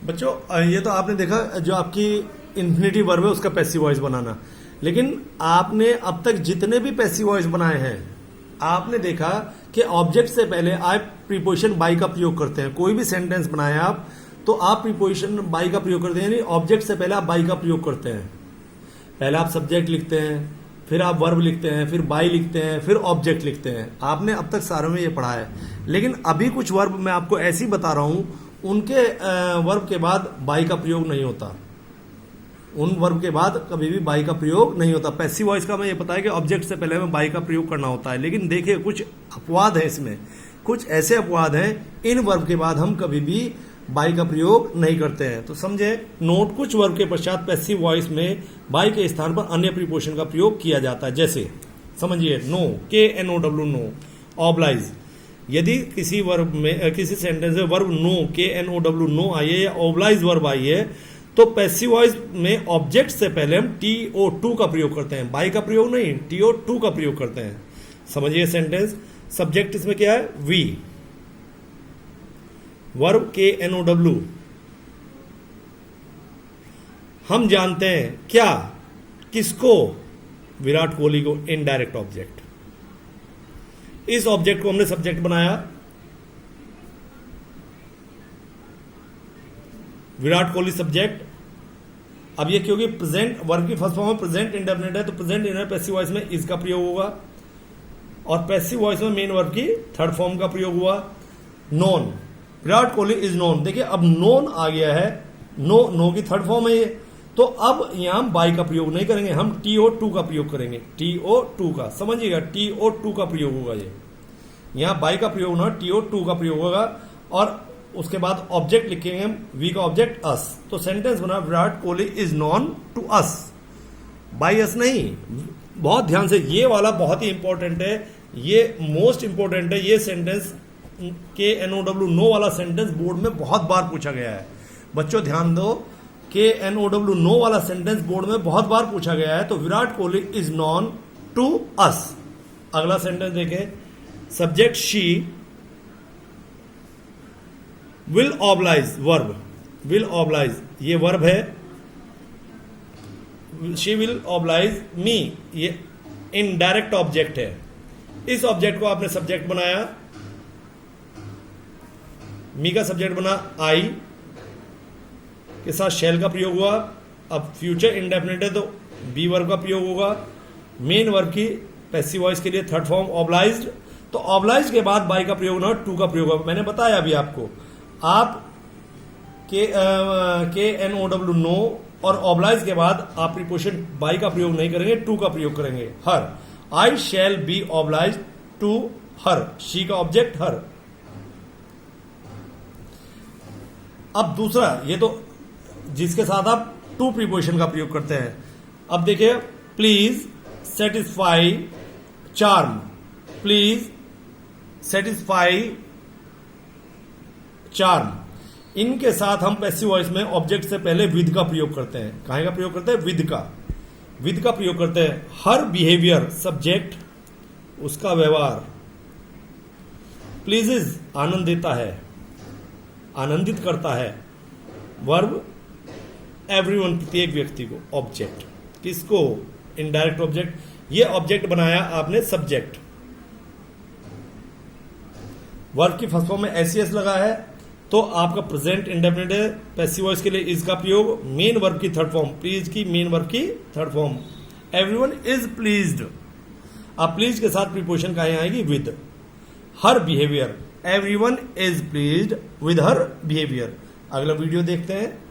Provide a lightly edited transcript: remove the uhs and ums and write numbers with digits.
बच्चों ये तो आपने देखा जो आपकी इन्फिनेटिव वर्ब है उसका पैसिव वॉइस बनाना। लेकिन आपने अब तक जितने भी पैसिव वॉइस बनाए हैं आपने देखा कि ऑब्जेक्ट से पहले आप प्रीपोजिशन बाई का प्रयोग करते हैं। कोई भी सेंटेंस बनाए आप तो आप प्रीपोजिशन बाई का प्रयोग करते हैं, यानी ऑब्जेक्ट से पहले आप बाई का प्रयोग करते हैं। पहले आप सब्जेक्ट लिखते हैं, फिर आप वर्ब लिखते हैं, फिर बाई लिखते हैं, फिर ऑब्जेक्ट लिखते हैं। आपने अब तक सारों में ये पढ़ा है। लेकिन अभी कुछ वर्ब मैं आपको ऐसी बता रहा हूं उनके वर्ब के बाद बाई का प्रयोग नहीं होता। उन वर्ब के बाद कभी भी बाई का प्रयोग नहीं होता। पैसिव वॉइस का मैं ये पता है कि ऑब्जेक्ट से पहले में बाई का प्रयोग करना होता है। लेकिन देखिए कुछ अपवाद है इसमें, कुछ ऐसे अपवाद हैं इन वर्ब के बाद हम कभी भी बाई का प्रयोग नहीं करते हैं। तो समझे नोट, कुछ वर्ब के पश्चात पैसिव वॉइस में बाई के स्थान पर अन्य प्रीपोजिशन का प्रयोग किया जाता है। जैसे समझिए नो, KNOW नो, ऑब्लाइज। यदि किसी वर्ब में किसी सेंटेंस में वर्ब नो KNOW नो आई है या ऑब्लाइज वर्ब आई है तो पैसिव वॉइस में ऑब्जेक्ट से पहले हम TO2 का प्रयोग करते हैं, बाई का प्रयोग नहीं, TO2 का प्रयोग करते हैं। समझिए सेंटेंस, सब्जेक्ट इसमें क्या है? We, verb KNOW। हम जानते हैं क्या, किसको? विराट कोहली को, इनडायरेक्ट ऑब्जेक्ट। इस ऑब्जेक्ट को हमने सब्जेक्ट बनाया, विराट कोहली सब्जेक्ट। अब ये क्योंकि प्रेजेंट वर्ब की फर्स्ट फॉर्म में प्रेजेंट इंडेफिनिट है तो प्रेजेंट इंडेफिनिट पैसिव वॉइस में इसका प्रयोग होगा, और पैसिव वॉइस में मेन वर्ब की थर्ड फॉर्म का प्रयोग हुआ। Known, Virat Kohli is known. देखिए अब नोन आ गया है, नो की थर्ड फॉर्म है ये, तो अब यहां हम बाई का प्रयोग नहीं करेंगे, हम TO2 का प्रयोग करेंगे। TO2 का, समझिएगा TO2 का प्रयोग होगा। ये यहां बाई का प्रयोग ना, TO2 का प्रयोग होगा। और उसके बाद ऑब्जेक्ट लिखेंगे हम, वी का ऑब्जेक्ट अस। तो सेंटेंस बना Virat Kohli is known to us, by us नहीं। बहुत ध्यान से, ये वाला बहुत ही इंपॉर्टेंट है, ये मोस्ट इंपॉर्टेंट है। ये सेंटेंस KNOW नो वाला सेंटेंस बोर्ड में बहुत बार पूछा गया है। बच्चों ध्यान दो, KNOW नो वाला सेंटेंस बोर्ड में बहुत बार पूछा गया है। तो Virat Kohli is known to us. अगला सेंटेंस देखें, subject she will oblige, verb will oblige, ये वर्ब है। शी विल ऑब्लाइज मी, ये इनडायरेक्ट ऑब्जेक्ट है। इस ऑब्जेक्ट को आपने सब्जेक्ट बनाया, मी का सब्जेक्ट बना आई के साथ शेल का प्रयोग हुआ। अब फ्यूचर इंडेफिनिट है तो बी वर्ब का प्रयोग होगा। मेन वर्ब की पैसिव वॉइस के लिए थर्ड फॉर्म ऑब्लाइज्ड, तो ऑब्लाइज के बाद बाई का प्रयोग ना, टू का प्रयोग होगा। मैंने बताया अभी आपको, आप KNOW नो और ऑब्लाइज के बाद आप प्रीपोजिशन बाई का प्रयोग नहीं करेंगे, टू का प्रयोग करेंगे। Her, I shall be oblige to her, she का ऑब्जेक्ट हर। अब दूसरा, ये तो जिसके साथ आप टू प्रीपोजिशन का प्रयोग करते हैं। अब देखिए, please satisfy charm, please satisfy charm, इनके साथ हम पैसिव वॉइस में ऑब्जेक्ट से पहले विद का प्रयोग करते हैं। कहां का प्रयोग करते हैं? विद का प्रयोग करते हैं। हर बिहेवियर, सब्जेक्ट उसका व्यवहार। प्लीजेज आनंद देता है, आनंदित करता है। वर्ब एवरीवन, प्रत्येक व्यक्ति को। ऑब्जेक्ट किसको? Indirect object. ये ऑब्जेक्ट बनाया आपने सब्जेक्ट। वर्ब की फर्स्ट फॉर्म में एस लगा है तो आपका प्रेजेंट इंडेफिनिट है। पैसिव वॉइस के लिए इज का प्रयोग। मेन वर्ब की थर्ड फॉर्म, प्लीज की मेन वर्ब की third form. Everyone is pleased, अब प्लीज के साथ प्रीपोजिशन कहां आएगी? With. Her behaviour, everyone is pleased with her behaviour. अगला वीडियो देखते हैं।